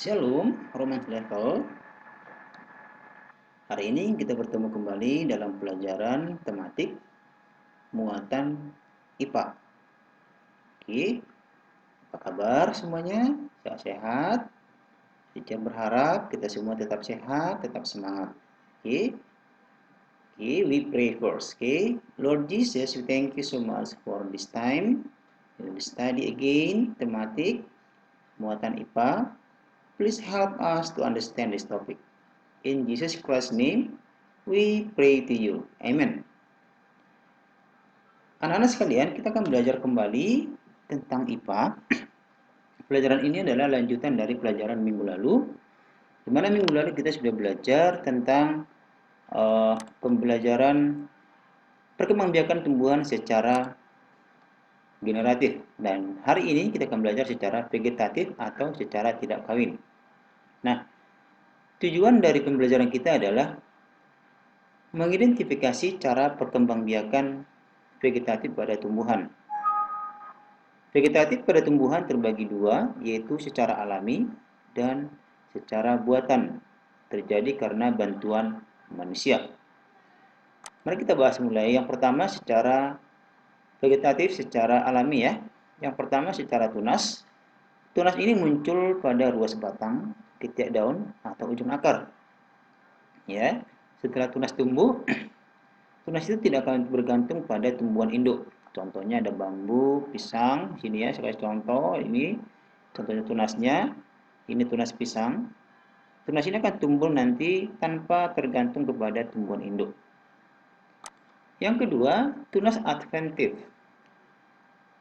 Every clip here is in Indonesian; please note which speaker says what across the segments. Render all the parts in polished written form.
Speaker 1: Shalom, Romance Level. Hari ini kita bertemu kembali dalam pelajaran tematik muatan IPA. Oke, apa kabar semuanya? Sehat-sehat? Teacher berharap kita semua tetap sehat, tetap semangat. Oke, we pray first. Oke, Lord Jesus, we thank you so much for this time. We will study again tematik muatan IPA. Please help us to understand this topic. In Jesus Christ's name, we pray to you. Amen. Anak-anak sekalian, kita akan belajar kembali tentang IPA. Pelajaran ini adalah lanjutan dari pelajaran minggu lalu. Di mana minggu lalu kita sudah belajar tentang pembelajaran perkembangbiakan tumbuhan secara generatif. Dan hari ini kita akan belajar secara vegetatif atau secara tidak kawin. Nah, tujuan dari pembelajaran kita adalah mengidentifikasi cara perkembangbiakan vegetatif pada tumbuhan. Vegetatif pada tumbuhan terbagi dua, yaitu secara alami dan secara buatan, terjadi karena bantuan manusia. Mari kita bahas mulai. Yang pertama secara vegetatif secara alami ya. Yang pertama secara tunas. Tunas ini muncul pada ruas batang, ketiak daun, atau ujung akar. Ya, setelah tunas tumbuh, tunas itu tidak akan bergantung pada tumbuhan induk. Contohnya ada bambu, pisang, sini ya, sebagai contoh, ini contohnya tunasnya, ini tunas pisang. Tunas ini akan tumbuh nanti tanpa tergantung kepada tumbuhan induk. Yang kedua, tunas adventif.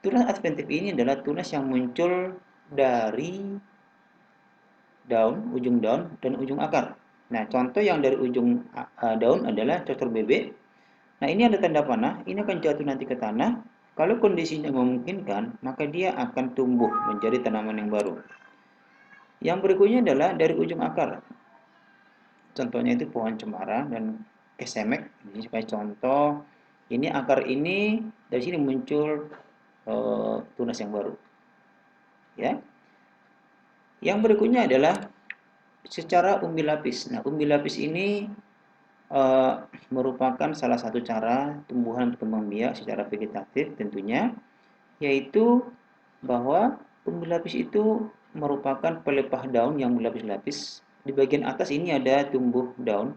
Speaker 1: Tunas adventif ini adalah tunas yang muncul dari daun, ujung daun, dan ujung akar. Nah, contoh yang dari ujung daun adalah cocor bebek. Nah, ini ada tanda panah, ini akan jatuh nanti ke tanah. Kalau kondisinya memungkinkan, maka dia akan tumbuh menjadi tanaman yang baru. Yang berikutnya adalah dari ujung akar. Contohnya itu pohon cemara dan kesemek. Ini sebagai contoh, ini akar ini dari sini muncul tunas yang baru. Ya. Yang berikutnya adalah secara umbi lapis. Nah, umbi lapis ini merupakan salah satu cara tumbuhan berkembang biak secara vegetatif tentunya, yaitu bahwa umbi lapis itu merupakan pelepah daun yang berlapis-lapis. Di bagian atas ini ada tumbuh daun,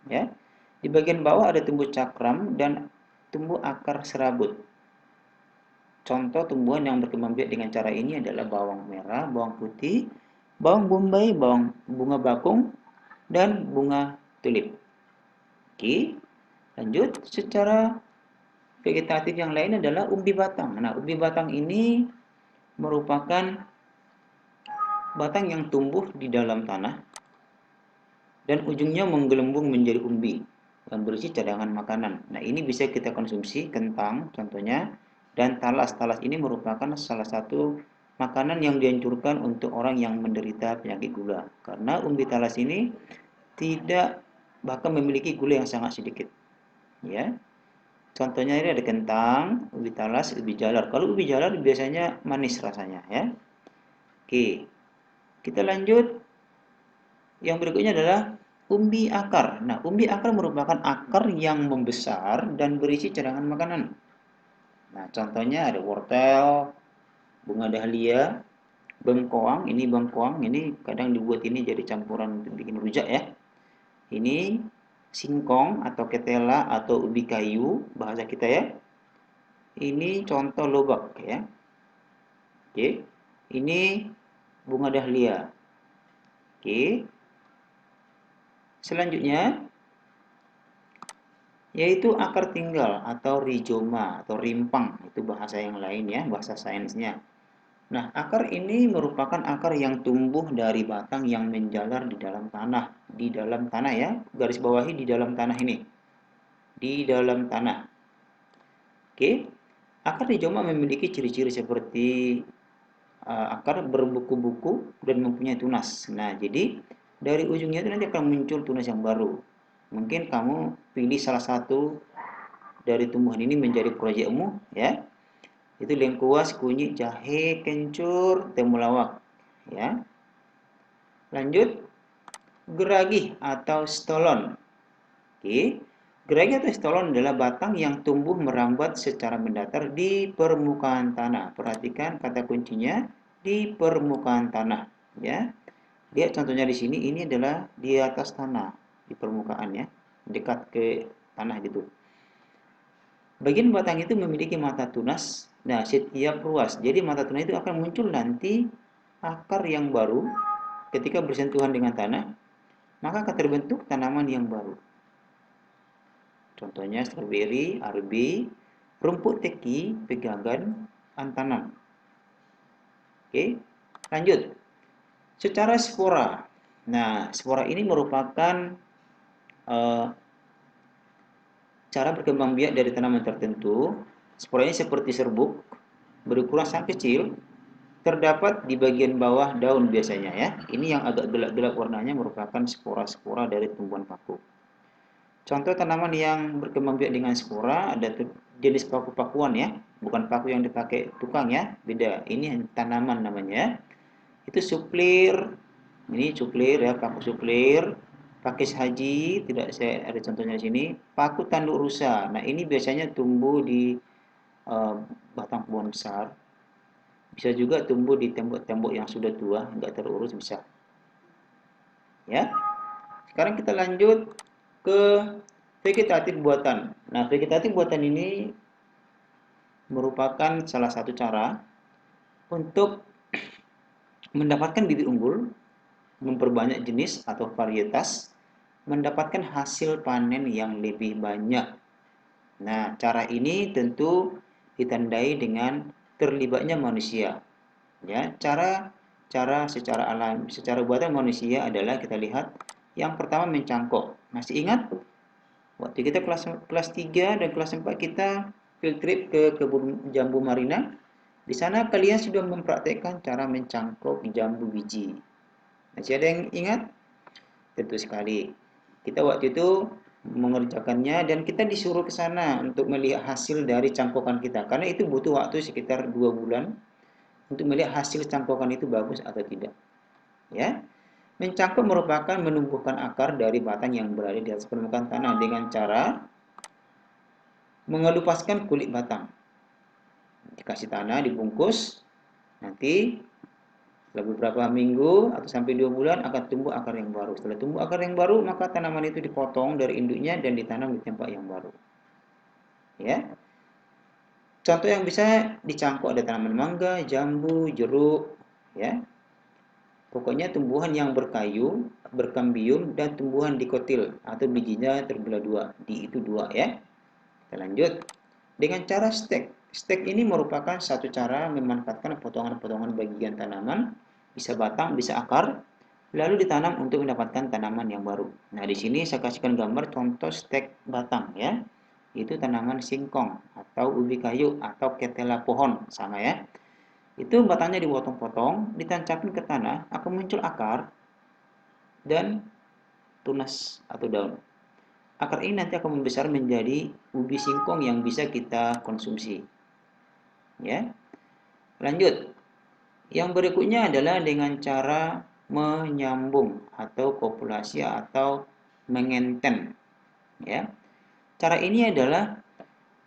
Speaker 1: ya. Di bagian bawah ada tumbuh cakram dan tumbuh akar serabut. Contoh tumbuhan yang berkembang biak dengan cara ini adalah bawang merah, bawang putih, bawang bombay, bawang bunga bakung, dan bunga tulip. Oke, lanjut. Secara vegetatif yang lain adalah umbi batang. Nah, umbi batang ini merupakan batang yang tumbuh di dalam tanah dan ujungnya menggelembung menjadi umbi yang berisi cadangan makanan. Nah, ini bisa kita konsumsi, kentang contohnya, dan talas. Talas ini merupakan salah satu makanan yang dianjurkan untuk orang yang menderita penyakit gula. Karena umbi talas ini tidak bahkan memiliki gula yang sangat sedikit. Ya. Contohnya ini ada kentang, ubi talas, ubi jalar. Kalau ubi jalar biasanya manis rasanya ya. Oke. Kita lanjut. Yang berikutnya adalah umbi akar. Nah, umbi akar merupakan akar yang membesar dan berisi cadangan makanan. Nah, contohnya ada wortel, bunga dahlia, bengkoang. Ini bengkoang, ini kadang dibuat ini jadi campuran untuk bikin rujak ya. Ini singkong atau ketela atau ubi kayu bahasa kita ya. Ini contoh lobak ya. Oke. Ini bunga dahlia. Oke. Selanjutnya yaitu akar tinggal atau rizoma atau rimpang, itu bahasa yang lain ya, bahasa sainsnya. Nah, akar ini merupakan akar yang tumbuh dari batang yang menjalar di dalam tanah ya, garis bawahi di dalam tanah ini, di dalam tanah. Oke, akar rizoma memiliki ciri-ciri seperti akar berbuku-buku dan mempunyai tunas. Nah, jadi dari ujungnya itu nanti akan muncul tunas yang baru. Mungkin kamu pilih salah satu dari tumbuhan ini menjadi proyekmu ya. Itu lengkuas, kunyit, jahe, kencur, temulawak ya. Lanjut, geragih atau stolon. Oke. Geragih atau stolon adalah batang yang tumbuh merambat secara mendatar di permukaan tanah. Perhatikan kata kuncinya di permukaan tanah, ya. Lihat contohnya di sini, ini adalah di atas tanah, di permukaan ya, dekat ke tanah gitu. Bagian batang itu memiliki mata tunas. Nah, setiap ruas. Jadi mata tunas itu akan muncul nanti akar yang baru ketika bersentuhan dengan tanah, maka akan terbentuk tanaman yang baru. Contohnya stroberi, arbi, rumput teki, pegagan, antanam. Oke, lanjut. Secara spora. Nah, spora ini merupakan uh, cara berkembang biak dari tanaman tertentu. Spora ini seperti serbuk, berukuran sangat kecil, terdapat di bagian bawah daun biasanya ya. Ini yang agak gelap-gelap warnanya merupakan spora-spora dari tumbuhan paku. Contoh tanaman yang berkembang biak dengan spora ada jenis paku-pakuan ya, bukan paku yang dipakai tukang ya, beda. Ini tanaman namanya. Itu suplir. Ini suplir ya, paku suplir. Pakis haji, tidak saya ada contohnya di sini. Paku tanduk rusa. Nah, ini biasanya tumbuh di batang pohon besar. Bisa juga tumbuh di tembok-tembok yang sudah tua, nggak terurus bisa. Ya. Sekarang kita lanjut ke vegetatif buatan. Nah, vegetatif buatan ini merupakan salah satu cara untuk mendapatkan bibit unggul, memperbanyak jenis atau varietas, mendapatkan hasil panen yang lebih banyak. Nah, cara ini tentu ditandai dengan terlibatnya manusia. Ya, cara secara alam, secara buatan manusia adalah kita lihat yang pertama mencangkok. Masih ingat waktu kita kelas 3 dan kelas 4 kita field trip ke kebun jambu marina? Di sana kalian sudah mempraktekkan cara mencangkok jambu biji. Masih ada yang ingat? Tentu sekali. Kita waktu itu mengerjakannya dan kita disuruh ke sana untuk melihat hasil dari cangkokan kita. Karena itu butuh waktu sekitar 2 bulan untuk melihat hasil cangkokan itu bagus atau tidak. Ya. Mencangkok merupakan menumbuhkan akar dari batang yang berada di atas permukaan tanah dengan cara mengelupaskan kulit batang. Dikasih tanah, dibungkus, nanti setelah beberapa minggu atau sampai 2 bulan akan tumbuh akar yang baru. Setelah tumbuh akar yang baru, maka tanaman itu dipotong dari induknya dan ditanam di tempat yang baru. Ya. Contoh yang bisa dicangkok ada tanaman mangga, jambu, jeruk, ya. Pokoknya tumbuhan yang berkayu, berkambium, dan tumbuhan dikotil atau bijinya terbelah dua. Di itu dua ya. Kita lanjut. Dengan cara stek. Stek ini merupakan satu cara memanfaatkan potongan-potongan bagian tanaman, bisa batang, bisa akar, lalu ditanam untuk mendapatkan tanaman yang baru. Nah, di sini saya kasihkan gambar contoh stek batang ya. Itu tanaman singkong atau ubi kayu atau ketela pohon, sama ya. Itu batangnya dipotong-potong, ditancapkan ke tanah, akan muncul akar dan tunas atau daun. Akar ini nanti akan membesar menjadi ubi singkong yang bisa kita konsumsi. Ya. Lanjut. Yang berikutnya adalah dengan cara menyambung atau kopulasi atau mengenten. Ya. Cara ini adalah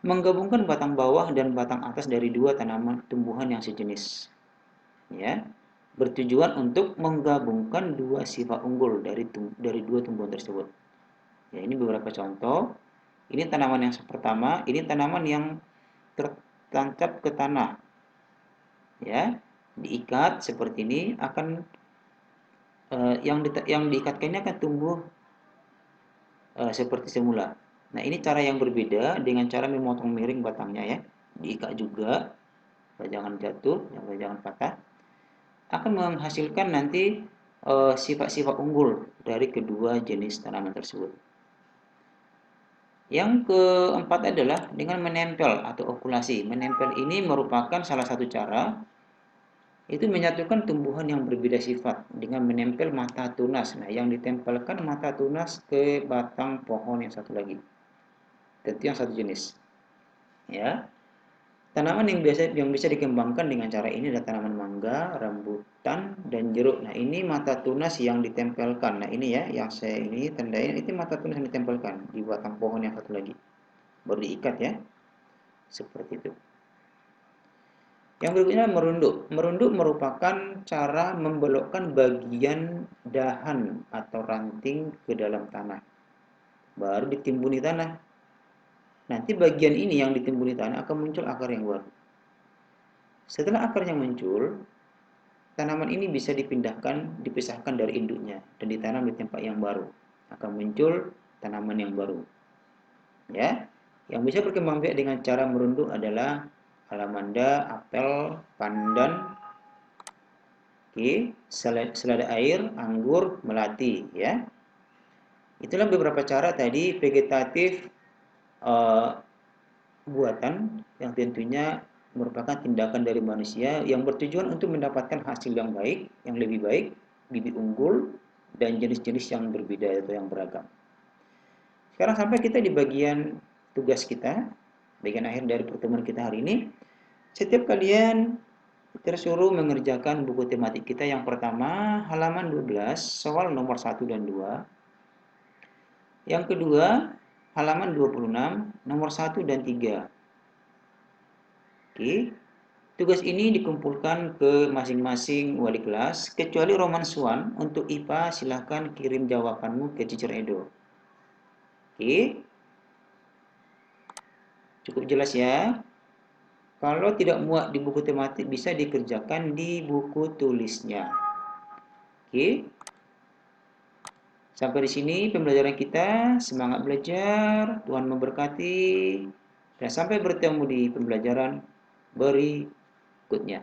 Speaker 1: menggabungkan batang bawah dan batang atas dari dua tanaman tumbuhan yang sejenis. Ya. Bertujuan untuk menggabungkan dua sifat unggul dari dua tumbuhan tersebut. Ya, ini beberapa contoh. Ini tanaman yang pertama, ini tanaman yang tertancap ke tanah. Ya, diikat seperti ini akan yang diikatkan ini akan tumbuh seperti semula. Nah, ini cara yang berbeda dengan cara memotong miring batangnya ya. Diikat juga, jangan jatuh, jangan patah. Akan menghasilkan nanti sifat-sifat unggul dari kedua jenis tanaman tersebut. Yang keempat adalah dengan menempel atau okulasi. Menempel ini merupakan salah satu cara itu menyatukan tumbuhan yang berbeda sifat dengan menempel mata tunas. Nah, yang ditempelkan mata tunas ke batang pohon yang satu lagi. Tentu yang satu jenis. Ya. Tanaman yang bisa dikembangkan dengan cara ini adalah tanaman mangga, rambutan, dan jeruk. Nah, ini mata tunas yang ditempelkan. Nah, ini ya, yang saya ini tandain, itu mata tunas yang ditempelkan di batang pohon yang satu lagi. Baru diikat ya, seperti itu. Yang berikutnya merunduk. Merunduk merupakan cara membelokkan bagian dahan atau ranting ke dalam tanah. Baru ditimbuni tanah. Nanti bagian ini yang ditimbuni tanah akan muncul akar yang baru. Setelah akarnya muncul, tanaman ini bisa dipisahkan dari induknya dan ditanam di tempat yang baru. Akan muncul tanaman yang baru. Ya, yang bisa berkembang biak dengan cara merunduk adalah alamanda, apel, pandan, selada air, anggur, melati. Ya, itulah beberapa cara tadi vegetatif buatan yang tentunya merupakan tindakan dari manusia yang bertujuan untuk mendapatkan hasil yang baik, yang lebih baik, bibit unggul, dan jenis-jenis yang berbeda atau yang beragam. Sekarang sampai kita di bagian tugas kita, bagian akhir dari pertemuan kita hari ini. Setiap kalian tersuruh mengerjakan buku tematik kita yang pertama, halaman 12, soal nomor 1 dan 2. Yang kedua, halaman 26, nomor 1 dan 3. Oke, tugas ini dikumpulkan ke masing-masing wali kelas, kecuali Roman Swan. Untuk IPA, silahkan kirim jawabanmu ke Teacher Edo. Oke, cukup jelas ya. Kalau tidak muat di buku tematik, bisa dikerjakan di buku tulisnya. Oke, sampai di sini pembelajaran kita. Semangat belajar, Tuhan memberkati, dan sampai bertemu di pembelajaran berikutnya.